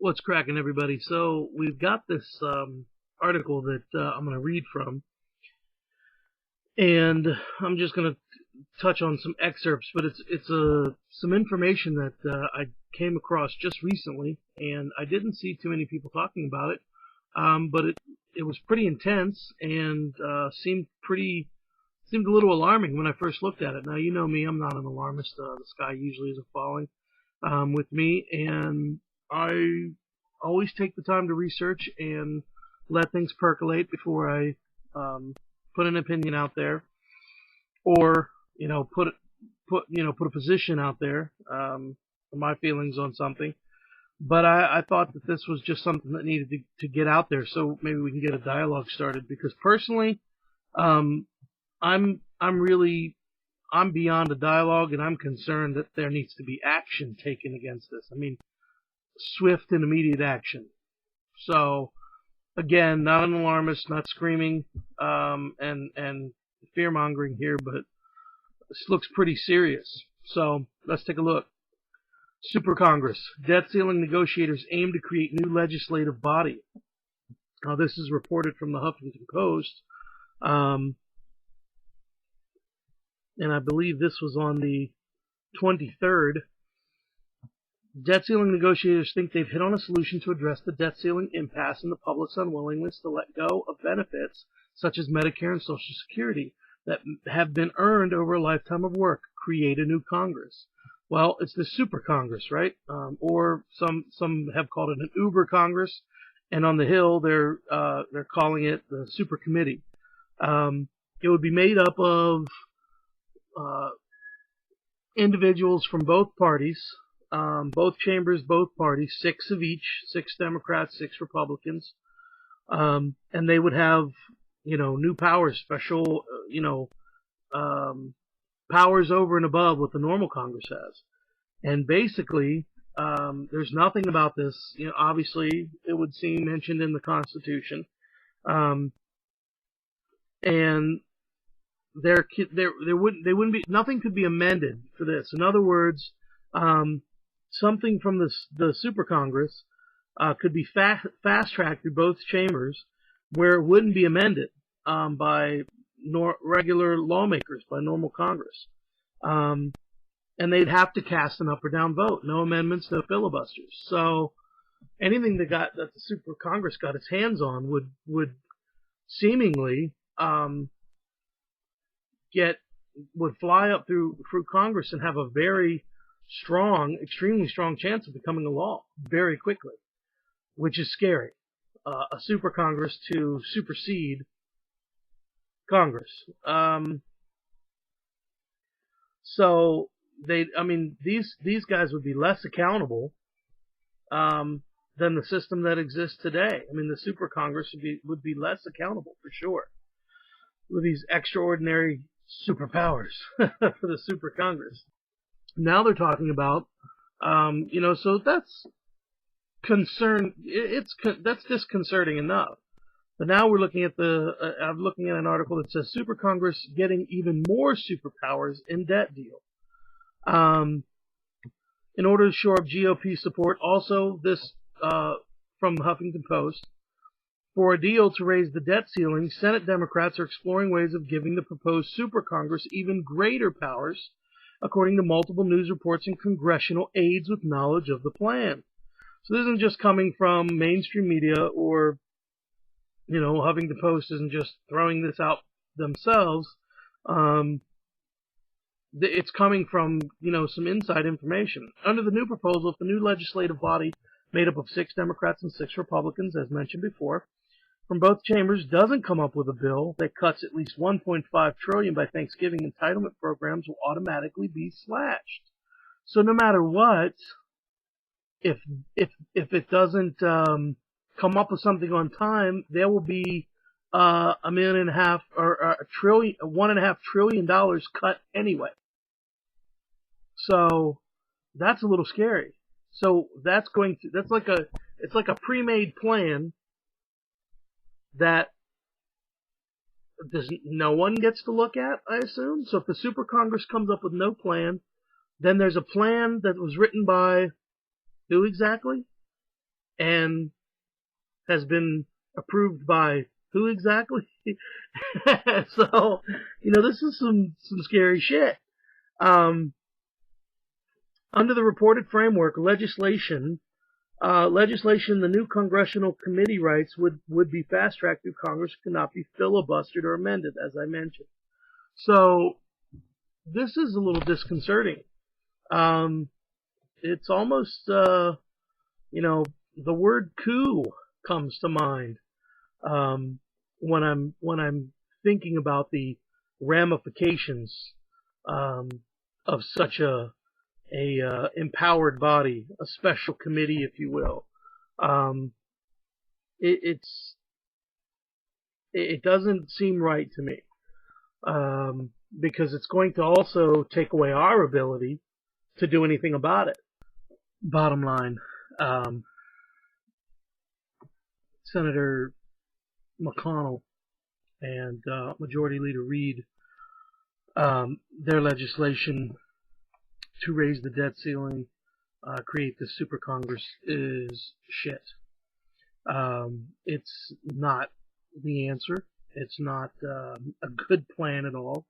What's cracking, everybody? So we've got this article that I'm going to read from, and I'm just going to touch on some excerpts, but it's some information that I came across just recently, and I didn't see too many people talking about it, but it was pretty intense and seemed a little alarming when I first looked at it. Now, you know me, I'm not an alarmist. The sky usually isn't falling with me, and I always take the time to research and let things percolate before I put an opinion out there, or put a position out there, my feelings on something. But I thought that this was just something that needed to get out there, so maybe we can get a dialogue started. Because personally, I'm beyond a dialogue, and I'm concerned that there needs to be action taken against this. I mean, swift and immediate action. So, again, not an alarmist, not screaming and fear-mongering here, but this looks pretty serious. So, let's take a look. Super Congress. Debt ceiling negotiators aim to create new legislative body. Now, this is reported from the Huffington Post. And I believe this was on the 23rd. Debt ceiling negotiators think they've hit on a solution to address the debt ceiling impasse and the public's unwillingness to let go of benefits such as Medicare and Social Security that have been earned over a lifetime of work. Create a new Congress. Well, it's the Super Congress, right? Or some have called it an Uber Congress, and on the Hill they're calling it the Super Committee. It would be made up of individuals from both parties. Both chambers, both parties, 6 of each, 6 Democrats, 6 Republicans, and they would have, new powers, special, powers over and above what the normal Congress has. And basically, there's nothing about this, obviously it would seem mentioned in the Constitution, and there wouldn't be, nothing could be amended for this. In other words, something from the Super Congress could be fast-tracked through both chambers, where it wouldn't be amended by regular lawmakers, by normal Congress. And they'd have to cast an up or down vote. No amendments, no filibusters. So anything that the Super Congress got its hands on would seemingly would fly up through Congress and have a very strong, extremely strong chance of becoming a law very quickly, which is scary. A Super Congress to supersede Congress. So these guys would be less accountable than the system that exists today. I mean, the Super Congress would be less accountable for sure, with these extraordinary superpowers for the Super Congress. Now they're talking about, so that's that's disconcerting enough. But now we're looking at I'm looking at an article that says Super Congress getting even more superpowers in debt deal. In order to shore up GOP support, also this from the Huffington Post, for a deal to raise the debt ceiling, Senate Democrats are exploring ways of giving the proposed Super Congress even greater powers, according to multiple news reports and congressional aides with knowledge of the plan. So this isn't just coming from mainstream media, or, Huffington Post isn't just throwing this out themselves. It's coming from, some inside information. Under the new proposal, if the new legislative body, made up of 6 Democrats and 6 Republicans, as mentioned before, from both chambers, doesn't come up with a bill that cuts at least $1.5 trillion by Thanksgiving, entitlement programs will automatically be slashed. So no matter what, if it doesn't come up with something on time, there will be $1.5 trillion cut anyway. So that's a little scary. So it's like a pre-made plan that no one gets to look at, I assume. So if the Super Congress comes up with no plan, then there's a plan that was written by who exactly? and has been approved by who exactly? So, this is some scary shit. Under the reported framework, legislation, the new congressional committee rights would be fast-tracked through Congress, could not be filibustered or amended, as I mentioned. So, this is a little disconcerting. It's almost, the word coup comes to mind, when I'm thinking about the ramifications, of such a empowered body, a special committee, if you will. It doesn't seem right to me, because it's going to also take away our ability to do anything about it. Bottom line, Senator McConnell and Majority Leader Reid, their legislation to raise the debt ceiling, create the super Congress, is shit. It's not the answer. It's not a good plan at all.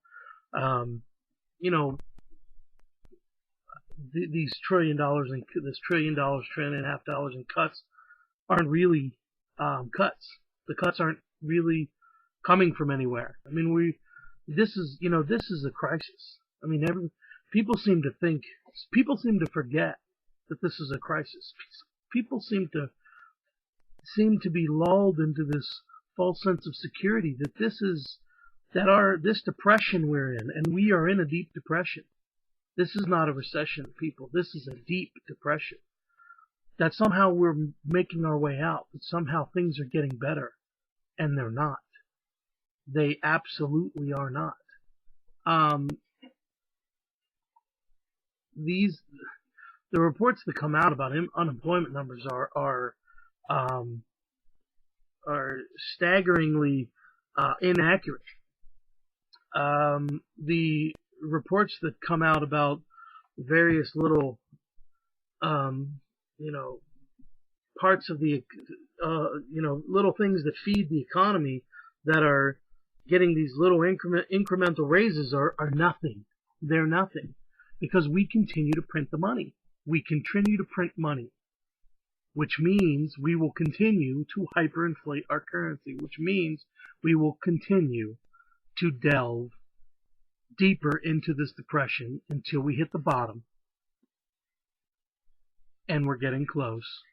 These $1 trillion and this $1.5 trillion in cuts aren't really cuts. The cuts aren't really coming from anywhere. I mean, this is a crisis. I mean, people seem to forget that this is a crisis. People seem to be lulled into this false sense of security that this depression we're in, and we are in a deep depression. This is not a recession, people. This is a deep depression. That somehow we're making our way out, that somehow things are getting better, and they're not. They absolutely are not. The reports that come out about unemployment numbers are staggeringly inaccurate. The reports that come out about various little parts of the little things that feed the economy that are getting these little incremental raises are nothing. They're nothing, because we continue to print the money. We continue to print money, which means we will continue to hyperinflate our currency, which means we will continue to delve deeper into this depression until we hit the bottom. And we're getting close.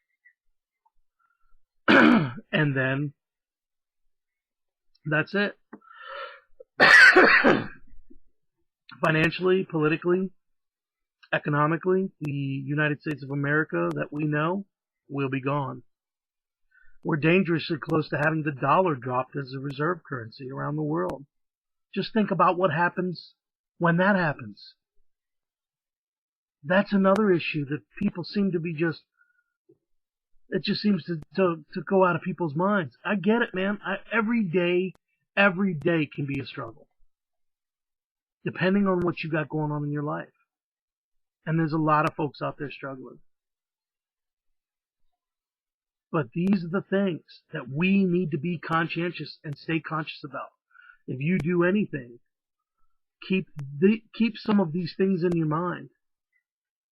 And then that's it. Financially, politically, economically, the United States of America that we know will be gone. We're dangerously close to having the dollar dropped as a reserve currency around the world. Just think about what happens when that happens. That's another issue that people seem to be it just seems to go out of people's minds. I get it, man. Every day can be a struggle, depending on what you got going on in your life. And there's a lot of folks out there struggling. But these are the things that we need to be conscientious and stay conscious about. If you do anything, keep some of these things in your mind,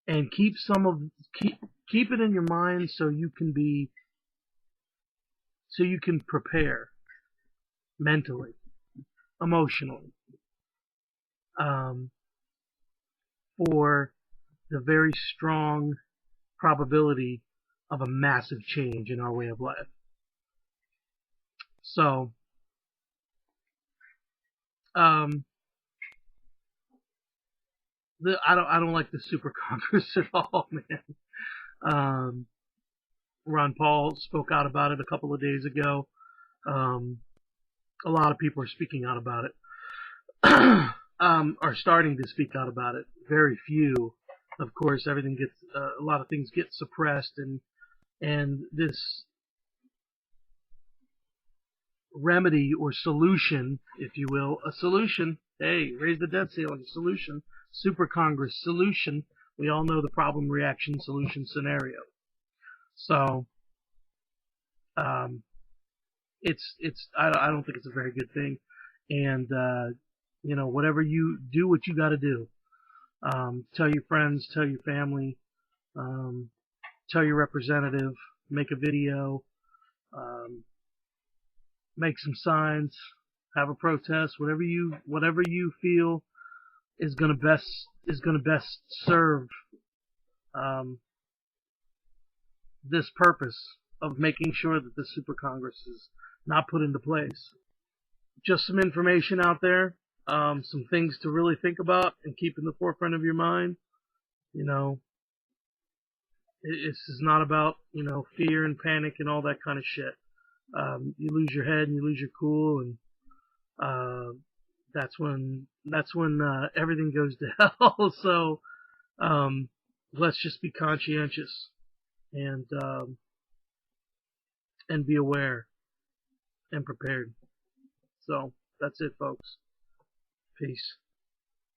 and keep it in your mind so you can prepare mentally, emotionally, for the very strong probability of a massive change in our way of life. So, I don't like the super Congress at all, man. Ron Paul spoke out about it a couple of days ago. A lot of people are speaking out about it. Are starting to speak out about it. Very few. Of course, a lot of things get suppressed, and this remedy or solution, if you will, a solution. Hey, raise the debt ceiling, solution. Super Congress, solution. We all know the problem, reaction, solution scenario. So, um, I don't think it's a very good thing. And whatever you do, what you got to do. Tell your friends, tell your family, um, tell your representative, make a video, um, make some signs, have a protest, whatever you feel is gonna best serve um, this purpose of making sure that the Super Congress is not put into place. Just some information out there, some things to really think about and keep in the forefront of your mind. You know, this is not about fear and panic and all that kind of shit. You lose your head and you lose your cool, and uh, that's when everything goes to hell. So let's just be conscientious and be aware and prepared. So that's it, folks. Peace.